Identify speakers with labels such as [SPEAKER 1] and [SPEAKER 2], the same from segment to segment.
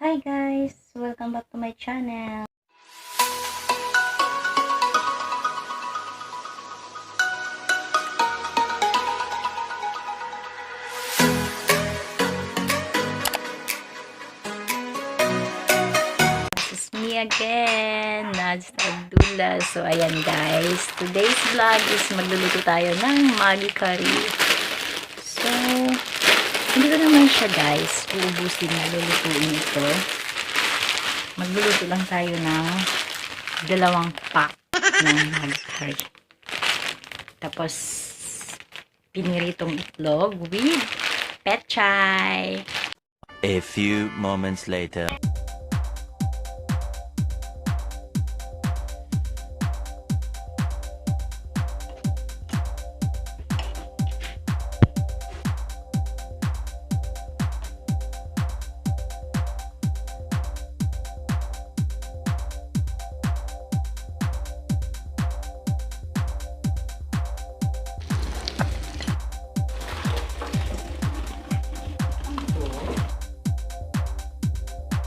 [SPEAKER 1] Hi guys! Welcome back to my channel. This is me again, Nadz Abdulla. So ayan guys, today's vlog is magluluto tayo ng Maggi Kari. So, hindi ko naman siya guys uubusin na lulutuin ito. Magluluto lang tayo ng 2 pack ng Maggi Kari. Tapos, piniritong itlog with pechay.
[SPEAKER 2] A few moments later.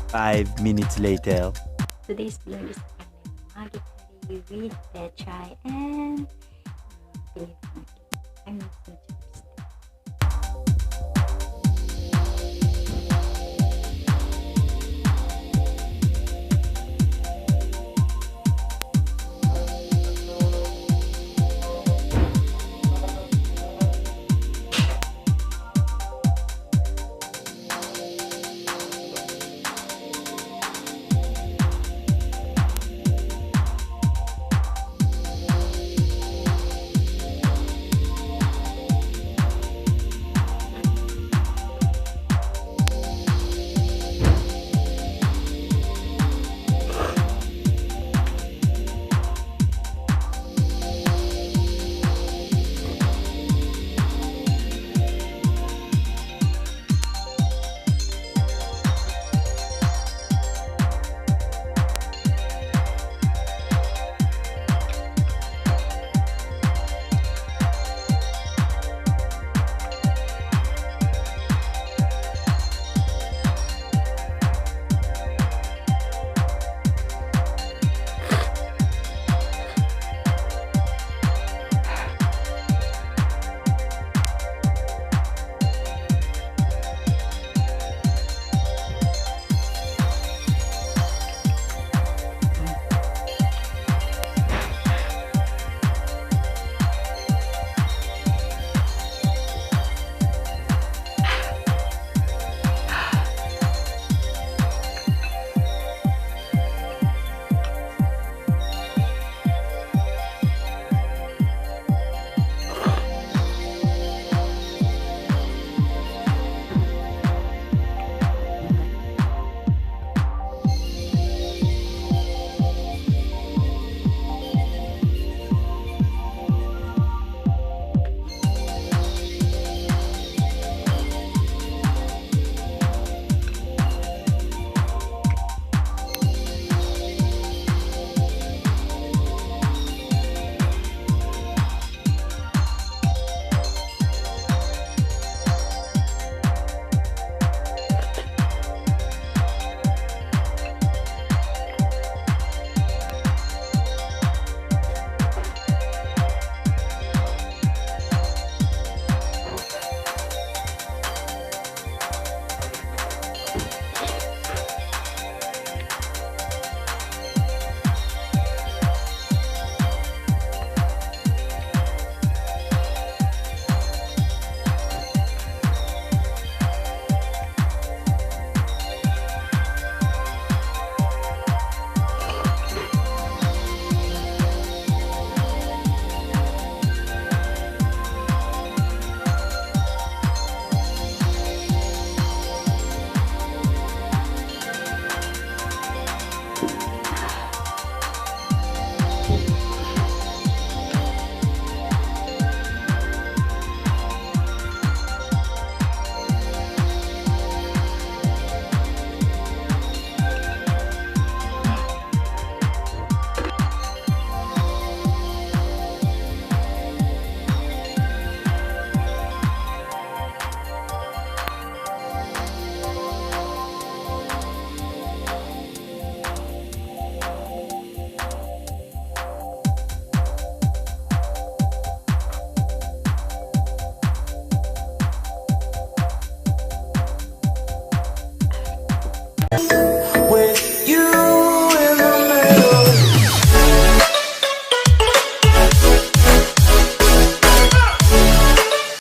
[SPEAKER 2] Five minutes later.
[SPEAKER 1] Today's vlog is Maggi Kari with pechay and piniritong itlog.